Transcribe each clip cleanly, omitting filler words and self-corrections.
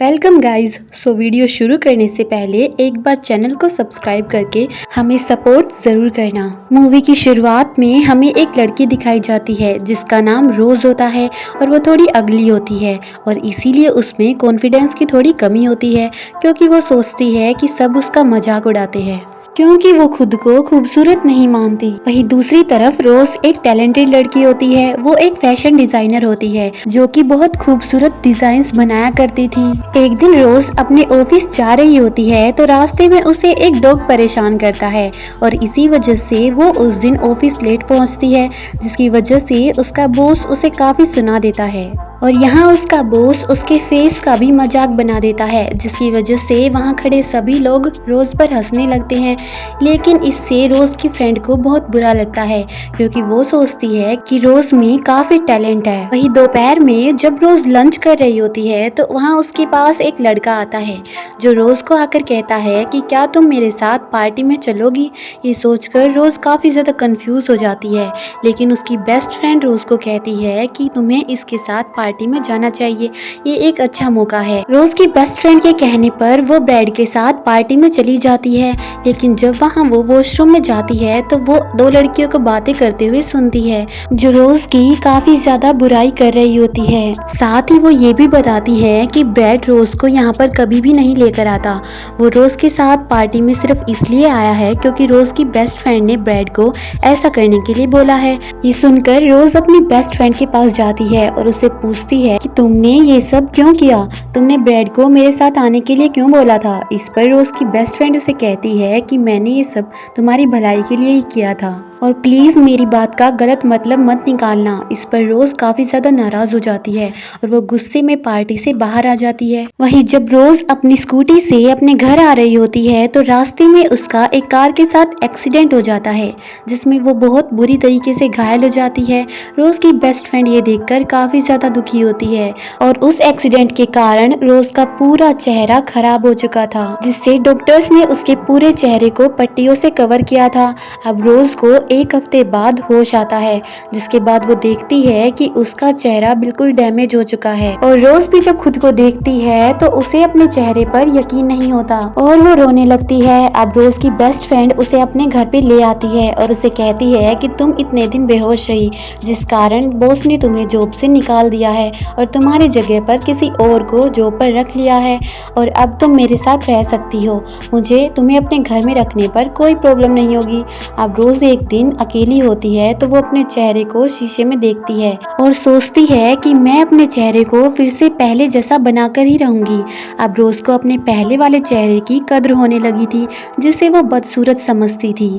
Welcome guys. Video शुरू करने से पहले एक बार चैनल को सब्सक्राइब करके हमें सपोर्ट ज़रूर करना। मूवी की शुरुआत में हमें एक लड़की दिखाई जाती है जिसका नाम रोज़ होता है और वो थोड़ी अगली होती है और इसीलिए उसमें कॉन्फिडेंस की थोड़ी कमी होती है क्योंकि वो सोचती है कि सब उसका मजाक उड़ाते हैं क्योंकि वो खुद को खूबसूरत नहीं मानती। वहीं दूसरी तरफ रोज एक टैलेंटेड लड़की होती है। वो एक फैशन डिजाइनर होती है जो कि बहुत खूबसूरत डिजाइन्स बनाया करती थी। एक दिन रोज अपने ऑफिस जा रही होती है तो रास्ते में उसे एक डॉग परेशान करता है और इसी वजह से वो उस दिन ऑफिस लेट पहुंचती है, जिसकी वजह से उसका बॉस उसे काफी सुना देता है और यहाँ उसका बॉस उसके फेस का भी मजाक बना देता है, जिसकी वजह से वहाँ खड़े सभी लोग रोज पर हंसने लगते हैं। लेकिन इससे रोज की फ्रेंड को बहुत बुरा लगता है क्योंकि वो सोचती है कि रोज में काफी टैलेंट है। वही दोपहर में जब रोज लंच कर रही होती है तो वहाँ उसके पास एक लड़का आता है जो रोज को आकर कहता है कि क्या तुम मेरे साथ पार्टी में चलोगी। ये सोचकर रोज काफी ज्यादा कंफ्यूज हो जाती है, लेकिन उसकी बेस्ट फ्रेंड रोज को कहती है कि तुम्हें इसके साथ पार्टी में जाना चाहिए, ये एक अच्छा मौका है। रोज की बेस्ट फ्रेंड के कहने पर वो ब्रैड के साथ पार्टी में चली जाती है, लेकिन जब वहाँ वो वॉशरूम में जाती है तो वो दो लड़कियों को बातें करते हुए सुनती है जो रोज की काफी ज्यादा बुराई कर रही होती है। साथ ही वो ये भी बताती है कि ब्रैड रोज को यहाँ पर कभी भी नहीं लेकर आता, वो रोज के साथ पार्टी में सिर्फ इसलिए आया है क्योंकि रोज की बेस्ट फ्रेंड ने ब्रैड को ऐसा करने के लिए बोला है। ये सुनकर रोज अपनी बेस्ट फ्रेंड के पास जाती है और उसे पूछती है कि तुमने ये सब क्यों किया, तुमने ब्रैड को मेरे साथ आने के लिए क्यों बोला था। इस पर रोज की बेस्ट फ्रेंड उसे कहती है कि मैंने ये सब तुम्हारी भलाई के लिए ही किया था और प्लीज मेरी बात का गलत मतलब मत निकालना। इस पर रोज काफी ज्यादा नाराज हो जाती है और वो गुस्से में पार्टी से बाहर आ जाती है। वहीं जब रोज अपनी स्कूटी से अपने घर आ रही होती है तो रास्ते में उसका एक कार के साथ एक्सीडेंट हो जाता है जिसमें वो बहुत बुरी तरीके से घायल हो जाती है। रोज की बेस्ट फ्रेंड ये देखकर काफी ज्यादा दुखी होती है और उस एक्सीडेंट के कारण रोज का पूरा चेहरा खराब हो चुका था, जिससे डॉक्टर्स ने उसके पूरे चेहरे को पट्टियों से कवर किया था। अब रोज को एक हफ्ते बाद होश आता है, जिसके बाद वो देखती है कि उसका चेहरा बिल्कुल डैमेज हो चुका है और रोज भी जब खुद को देखती है तो उसे अपने चेहरे पर यकीन नहीं होता और वो रोने लगती है। अब रोज की बेस्ट फ्रेंड उसे अपने घर पे ले आती है और उसे कहती है कि तुम इतने दिन बेहोश रही जिस कारण बॉस ने तुम्हें जॉब से निकाल दिया है और तुम्हारी जगह पर किसी और को जॉब पर रख लिया है और अब तुम मेरे साथ रह सकती हो, मुझे तुम्हें अपने घर में रखने पर कोई प्रॉब्लम नहीं होगी। अब रोज एक दिन अकेली होती है तो वो अपने चेहरे को शीशे में देखती है और सोचती है कि मैं अपने चेहरे को फिर से पहले जैसा बनाकर ही रहूंगी। अब रोज को अपने पहले वाले चेहरे की कद्र होने लगी थी जिसे वो बदसूरत समझती थी।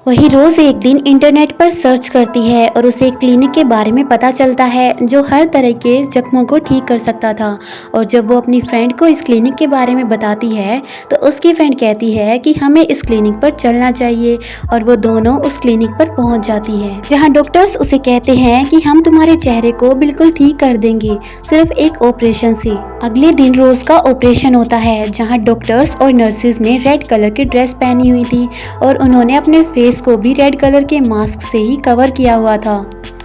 वही रोज एक दिन इंटरनेट पर सर्च करती है और उसे एक क्लिनिक के बारे में पता चलता है जो हर तरह के जख्मों को ठीक कर सकता था और जब वो अपनी फ्रेंड को इस क्लिनिक के बारे में बताती है तो उसकी फ्रेंड कहती है कि हमें इस क्लिनिक पर चलना चाहिए और वो दोनों उस क्लिनिक पर पहुंच जाती है जहां डॉक्टर्स उसे कहते हैं कि हम तुम्हारे चेहरे को बिल्कुल ठीक कर देंगे सिर्फ एक ऑपरेशन से। अगले दिन रोज का ऑपरेशन होता है जहां डॉक्टर्स और नर्सेज ने रेड कलर की ड्रेस पहनी हुई थी और उन्होंने अपने फेस को भी रेड कलर के मास्क से ही कवर किया हुआ था।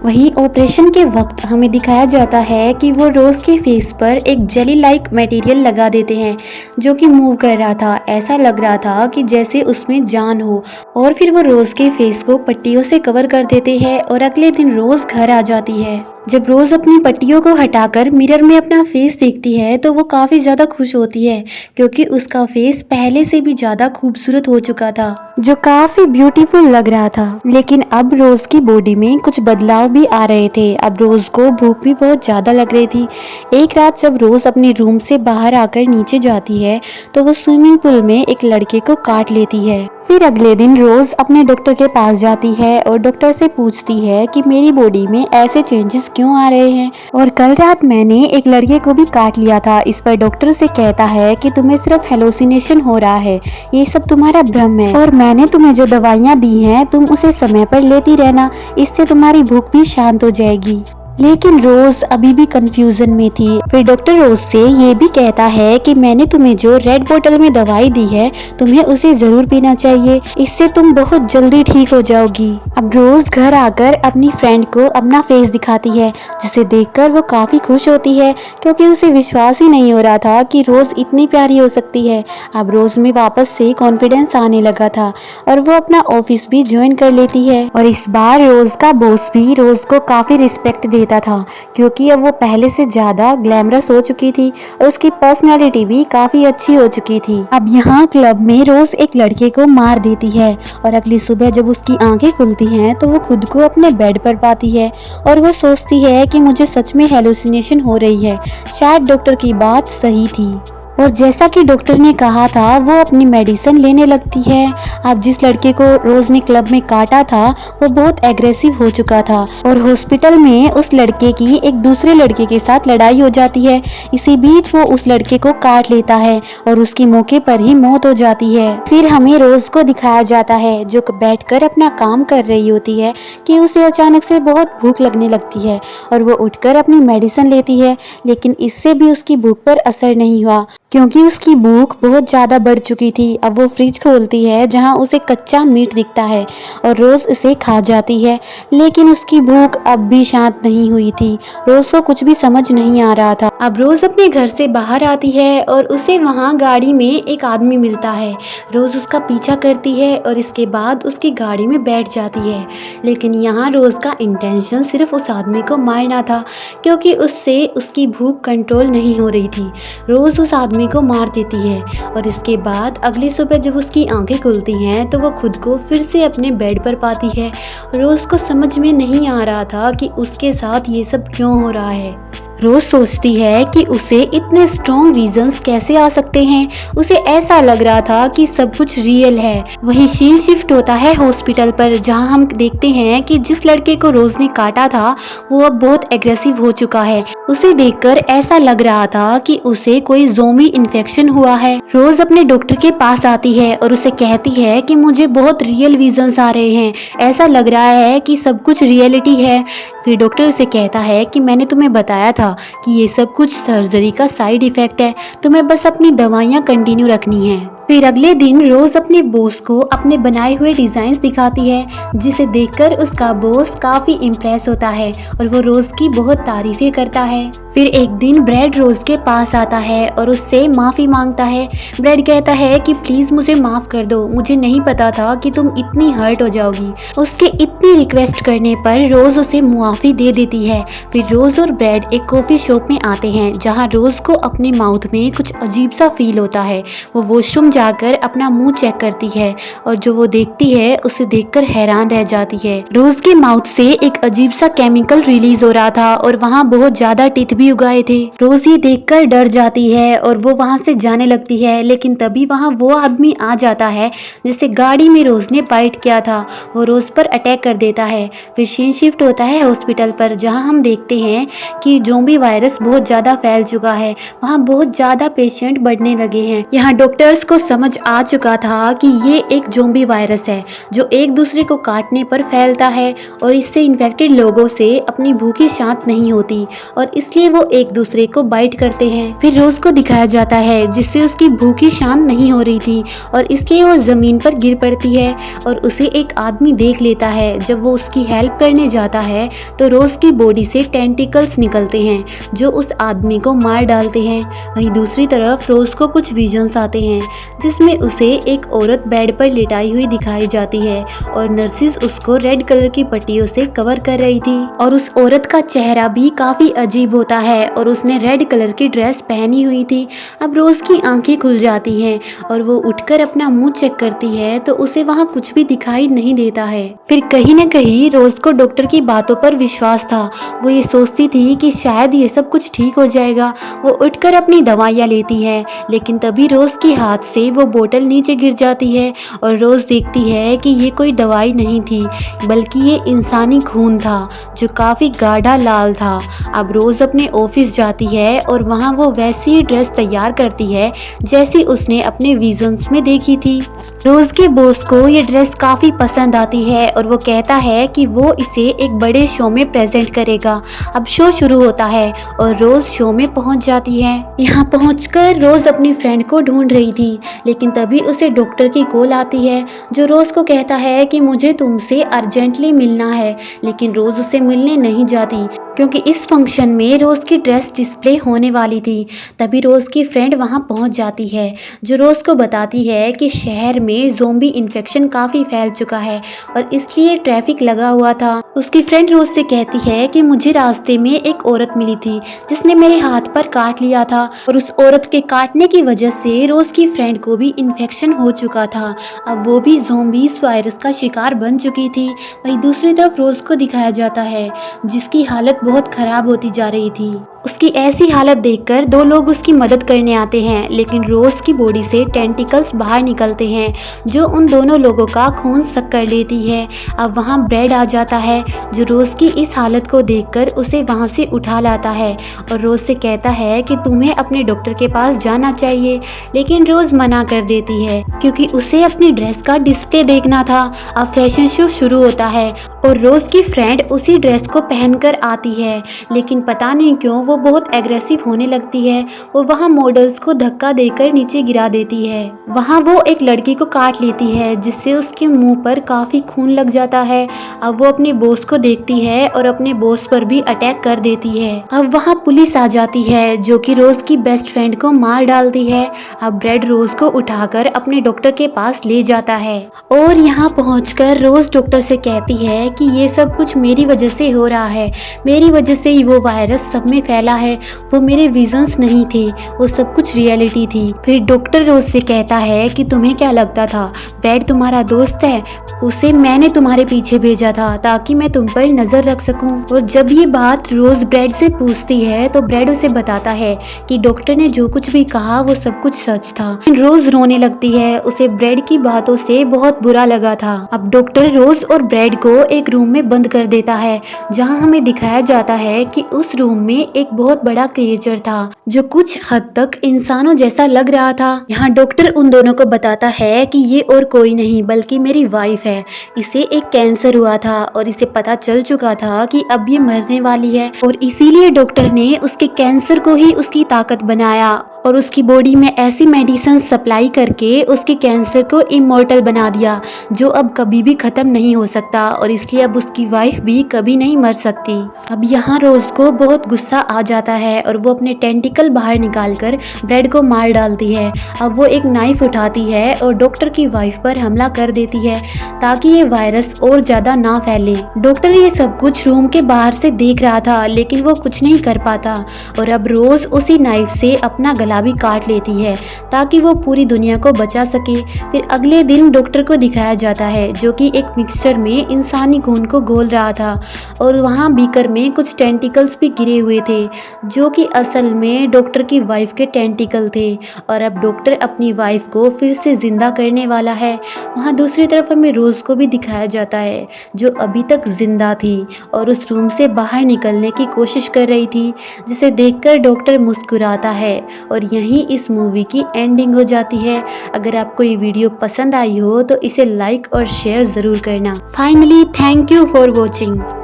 वहीं ऑपरेशन के वक्त हमें दिखाया जाता है कि वो रोज के फेस पर एक जेली लाइक मटेरियल लगा देते हैं जो कि मूव कर रहा था। ऐसा लग रहा था कि जैसे उसमें जान हो और फिर वो रोज के फेस को पट्टियों से कवर कर देते हैं और अगले दिन रोज घर आ जाती है। जब रोज अपनी पट्टियों को हटाकर मिरर में अपना फेस देखती है तो वो काफी ज्यादा खुश होती है क्योंकि उसका फेस पहले से भी ज्यादा खूबसूरत हो चुका था जो काफी ब्यूटीफुल लग रहा था। लेकिन अब रोज की बॉडी में कुछ बदलाव भी आ रहे थे। अब रोज को भूख भी बहुत ज्यादा लग रही थी। एक रात जब रोज अपने रूम से बाहर आकर नीचे जाती है तो वो स्विमिंग पूल में एक लड़के को काट लेती है। फिर अगले दिन रोज अपने डॉक्टर के पास जाती है और डॉक्टर से पूछती है कि मेरी बॉडी में ऐसे चेंजेस क्यों आ रहे हैं और कल रात मैंने एक लड़के को भी काट लिया था। इस पर डॉक्टर से कहता है कि तुम्हें सिर्फ हेलोसिनेशन हो रहा है, ये सब तुम्हारा भ्रम है और मैंने तुम्हें जो दवाइयाँ दी हैं तुम उसे समय पर लेती रहना, इससे तुम्हारी भूख भी शांत हो जाएगी। लेकिन रोज अभी भी कंफ्यूजन में थी। फिर डॉक्टर रोज से ये भी कहता है कि मैंने तुम्हें जो रेड बोतल में दवाई दी है तुम्हें उसे जरूर पीना चाहिए, इससे तुम बहुत जल्दी ठीक हो जाओगी। अब रोज घर आकर अपनी फ्रेंड को अपना फेस दिखाती है, जिसे देखकर वो काफी खुश होती है क्योंकि उसे विश्वास ही नहीं हो रहा था कि रोज इतनी प्यारी हो सकती है। अब रोज में वापस से कॉन्फिडेंस आने लगा था और वो अपना ऑफिस भी ज्वाइन कर लेती है। और इस बार रोज का बॉस भी रोज को काफी रिस्पेक्ट देता था क्योंकि अब वो पहले से ज्यादा ग्लैमरस हो चुकी थी और उसकी पर्सनालिटी भी काफी अच्छी हो चुकी थी। अब यहाँ क्लब में रोज एक लड़के को मार देती है और अगली सुबह जब उसकी आंखें खुलती हैं तो वो खुद को अपने बेड पर पाती है और वो सोचती है कि मुझे सच में हेलुसिनेशन हो रही है, शायद डॉक्टर की बात सही थी। और जैसा कि डॉक्टर ने कहा था वो अपनी मेडिसिन लेने लगती है। अब जिस लड़के को रोज ने क्लब में काटा था वो बहुत एग्रेसिव हो चुका था और हॉस्पिटल में उस लड़के की एक दूसरे लड़के के साथ लड़ाई हो जाती है। इसी बीच वो उस लड़के को काट लेता है और उसकी मौके पर ही मौत हो जाती है। फिर हमें रोज को दिखाया जाता है जो बैठकर अपना काम कर रही होती है कि उसे अचानक से बहुत भूख लगने लगती है और वो उठकर अपनी मेडिसिन लेती है, लेकिन इससे भी उसकी भूख पर असर नहीं हुआ क्योंकि उसकी भूख बहुत ज़्यादा बढ़ चुकी थी। अब वो फ्रिज खोलती है जहां उसे कच्चा मीट दिखता है और रोज़ इसे खा जाती है, लेकिन उसकी भूख अब भी शांत नहीं हुई थी। रोज़ को कुछ भी समझ नहीं आ रहा था। अब रोज़ अपने घर से बाहर आती है और उसे वहां गाड़ी में एक आदमी मिलता है। रोज़ उसका पीछा करती है और इसके बाद उसकी गाड़ी में बैठ जाती है, लेकिन यहाँ रोज़ का इंटेंशन सिर्फ उस आदमी को मारना था क्योंकि उससे उसकी भूख कंट्रोल नहीं हो रही थी। रोज़ उस आदमी को मार देती है और इसके बाद अगली सुबह जब उसकी आंखें खुलती हैं तो वो खुद को फिर से अपने बेड पर पाती है। रोज को समझ में नहीं आ रहा था कि उसके साथ ये सब क्यों हो रहा है। रोज सोचती है कि उसे इतने स्ट्रॉन्ग रीजंस कैसे आ सकते हैं। उसे ऐसा लग रहा था कि सब कुछ रियल है। वही सीन शिफ्ट होता है हॉस्पिटल पर जहां हम देखते हैं कि जिस लड़के को रोज ने काटा था वो अब बहुत एग्रेसिव हो चुका है। उसे देखकर ऐसा लग रहा था कि उसे कोई ज़ोंबी इन्फेक्शन हुआ है। रोज अपने डॉक्टर के पास आती है और उसे कहती है कि मुझे बहुत रियल विजन्स आ रहे हैं, ऐसा लग रहा है कि सब कुछ रियलिटी है। फिर डॉक्टर उसे कहता है कि मैंने तुम्हें बताया था कि ये सब कुछ सर्जरी का साइड इफेक्ट है, तुम्हें बस अपनी दवाइयाँ कंटिन्यू रखनी है। फिर अगले दिन रोज अपने बॉस को अपने बनाए हुए डिजाइन्स दिखाती है, जिसे देखकर उसका बॉस काफी इम्प्रेस होता है और वो रोज की बहुत तारीफें करता है। फिर एक दिन ब्रेड रोज के पास आता है और उससे माफी मांगता है। ब्रेड कहता है कि प्लीज मुझे माफ कर दो, मुझे नहीं पता था कि तुम इतनी हर्ट हो जाओगी। उसके इतनी रिक्वेस्ट करने पर रोज उसे मुआफी दे देती है। फिर रोज और ब्रेड एक कॉफी शॉप में आते हैं जहाँ रोज को अपने माउथ में कुछ अजीब सा फील होता है। वो वॉशरूम जाकर अपना मुंह चेक करती है और जो वो देखती है उसे देखकर हैरान रह जाती है। रोज के माउथ से एक अजीब सा केमिकल रिलीज हो रहा था और वहाँ बहुत ज्यादा टीथ भी उगाए थे। रोज ये देखकर डर जाती है और वो वहाँ से जाने लगती है, लेकिन तभी वहाँ वो आदमी आ जाता है जिसे गाड़ी में रोज ने बाइट किया था। वो रोज पर अटैक कर देता है। फिर सीन शिफ्ट होता है हॉस्पिटल पर जहाँ हम देखते हैं कि ज़ोंबी वायरस बहुत ज्यादा फैल चुका है। वहाँ बहुत ज्यादा पेशेंट बढ़ने लगे हैं। यहाँ डॉक्टर्स को समझ आ चुका था कि ये एक ज़ोंबी वायरस है जो एक दूसरे को काटने पर फैलता है और इससे इन्फेक्टेड लोगों से अपनी भूख शांत नहीं होती और इसलिए वो एक दूसरे को बाइट करते हैं। फिर रोज को दिखाया जाता है जिससे उसकी भूख शांत नहीं हो रही थी और इसलिए वो जमीन पर गिर पड़ती है और उसे एक आदमी देख लेता है। जब वो उसकी हेल्प करने जाता है तो रोज की बॉडी से टेंटिकल्स निकलते हैं जो उस आदमी को मार डालते हैं। वहीं दूसरी तरफ रोज को कुछ विजन्स आते हैं जिसमें उसे एक औरत बेड पर लिटाई हुई दिखाई जाती है और नर्सिस उसको रेड कलर की पट्टियों से कवर कर रही थी और उस औरत का चेहरा भी काफी अजीब होता है और उसने रेड कलर की ड्रेस पहनी हुई थी। अब रोज की आंखें खुल जाती हैं और वो उठकर अपना मुंह चेक करती है तो उसे वहाँ कुछ भी दिखाई नहीं देता है। फिर कहीं न कहीं रोज को डॉक्टर की बातों पर विश्वास था। वो ये सोचती थी कि शायद ये सब कुछ ठीक हो जाएगा। वो उठकर अपनी दवाइयाँ लेती है, लेकिन तभी रोज के हाथ से वो बोतल नीचे गिर जाती है और रोज देखती है कि ये कोई दवाई नहीं थी बल्कि ये इंसानी खून था जो काफी गाढ़ा लाल था। अब रोज अपने ऑफिस जाती है और वहाँ वो वैसी ही ड्रेस तैयार करती है जैसी उसने अपने विजन्स में देखी थी। रोज के बॉस को ये ड्रेस काफी पसंद आती है और वो कहता है कि वो इसे एक बड़े शो में प्रेजेंट करेगा। अब शो शुरू होता है और रोज शो में पहुंच जाती है। यहाँ पहुंचकर रोज अपनी फ्रेंड को ढूंढ रही थी, लेकिन तभी उसे डॉक्टर की कॉल आती है जो रोज को कहता है कि मुझे तुमसे अर्जेंटली मिलना है। लेकिन रोज उसे मिलने नहीं जाती क्योंकि इस फंक्शन में रोज की ड्रेस डिस्प्ले होने वाली थी। तभी रोज की फ्रेंड वहां पहुंच जाती है जो रोज को बताती है कि शहर में ज़ोंबी इन्फेक्शन काफ़ी फैल चुका है और इसलिए ट्रैफिक लगा हुआ था। उसकी फ्रेंड रोज से कहती है कि मुझे रास्ते में एक औरत मिली थी जिसने मेरे हाथ पर काट लिया था और उस औरत के काटने की वजह से रोज की फ्रेंड को भी इन्फेक्शन हो चुका था। अब वो भी ज़ोंबीज वायरस का शिकार बन चुकी थी। वहीं दूसरी तरफ रोज को दिखाया जाता है जिसकी हालत बहुत खराब होती जा रही थी। उसकी ऐसी हालत देखकर दो लोग उसकी मदद करने आते हैं, लेकिन रोज की बॉडी से टेंटिकल्स बाहर निकलते हैं जो उन दोनों लोगों का खून सक कर लेती है। अब वहाँ ब्रेड आ जाता है जो रोज की इस हालत को देखकर उसे वहाँ से उठा लाता है और रोज से कहता है कि तुम्हें अपने डॉक्टर के पास जाना चाहिए, लेकिन रोज मना कर देती है क्योंकि उसे अपनी ड्रेस का डिस्प्ले देखना था। अब फैशन शो शुरू होता है और रोज की फ्रेंड उसी ड्रेस को पहनकर आती है, लेकिन पता नहीं क्यों वो बहुत एग्रेसिव होने लगती है। वो वहाँ मॉडल्स को धक्का देकर नीचे गिरा देती है। वहाँ वो एक लड़की को काट लेती है जिससे उसके मुंह पर काफी खून लग जाता है। अब वो अपने बॉस को देखती है और अपने बॉस पर भी अटैक कर देती है। अब वहाँ पुलिस आ जाती है जो कि रोज की बेस्ट फ्रेंड को मार डालती है। अब ब्रेड रोज को उठाकर अपने डॉक्टर के पास ले जाता है और यहाँ पहुंचकर रोज डॉक्टर से कहती है कि ये सब कुछ मेरी वजह से हो रहा है, मेरी वजह से ही वो वायरस सब में फैला है, वो मेरे विजन्स नहीं थे, वो सब कुछ रियलिटी थी। फिर डॉक्टर रोज से कहता है कि तुम्हें क्या लगता था ब्रेड तुम्हारा दोस्त है, उसे मैंने तुम्हारे पीछे भेजा था ताकि मैं तुम पर नजर रख सकूं। और जब ये बात रोज ब्रेड से पूछती है तो ब्रेड उसे बताता है कि डॉक्टर ने जो कुछ भी कहा वो सब कुछ सच था। रोज रोने लगती है, उसे ब्रेड की बातों से बहुत बुरा लगा था। अब डॉक्टर रोज और ब्रेड को एक रूम में बंद कर देता है जहां हमें दिखाया जाता है कि उस रूम में एक बहुत बड़ा क्रिएचर था जो कुछ हद तक इंसानों जैसा लग रहा था। यहाँ डॉक्टर उन दोनों को बताता है कि ये और कोई नहीं बल्कि मेरी वाइफ है, इसे एक कैंसर हुआ था और इसे पता चल चुका था कि अब ये मरने वाली है और इसीलिए डॉक्टर ने उसके कैंसर को ही उसकी ताकत बनाया और उसकी बॉडी में ऐसी मेडिसिन सप्लाई करके उसके कैंसर को इमॉर्टल बना दिया जो अब कभी भी खत्म नहीं हो सकता और इसलिए अब उसकी वाइफ भी कभी नहीं मर सकती। अब यहाँ रोज को बहुत गुस्सा आ जाता है और वो अपने टेंटिकल बाहर निकालकर ब्रेड को मार डालती है। अब वो एक नाइफ उठाती है और डॉक्टर की वाइफ पर हमला कर देती है ताकि ये वायरस और ज्यादा ना फैले। डॉक्टर ये सब कुछ रूम के बाहर से देख रहा था लेकिन वो कुछ नहीं कर पाता और अब रोज उसी नाइफ से अपना गला भी काट लेती है ताकि वो पूरी दुनिया को बचा सके। फिर अगले दिन डॉक्टर को दिखाया जाता है जो कि एक मिक्सचर में इंसानी खून को घोल रहा था और वहाँ बीकर में कुछ टेंटिकल्स भी गिरे हुए थे जो कि असल में डॉक्टर की वाइफ के टेंटिकल थे और अब डॉक्टर अपनी वाइफ को फिर से जिंदा करने वाला है। वहाँ दूसरी तरफ हमें रोज को भी दिखाया जाता है जो अभी तक जिंदा थी और उस रूम से बाहर निकलने की कोशिश कर रही थी, जिसे देखकर डॉक्टर मुस्कुराता है और यहीं इस मूवी की एंडिंग हो जाती है। अगर आपको ये वीडियो पसंद आई हो तो इसे लाइक और शेयर ज़रूर करना। Finally thank you for watching.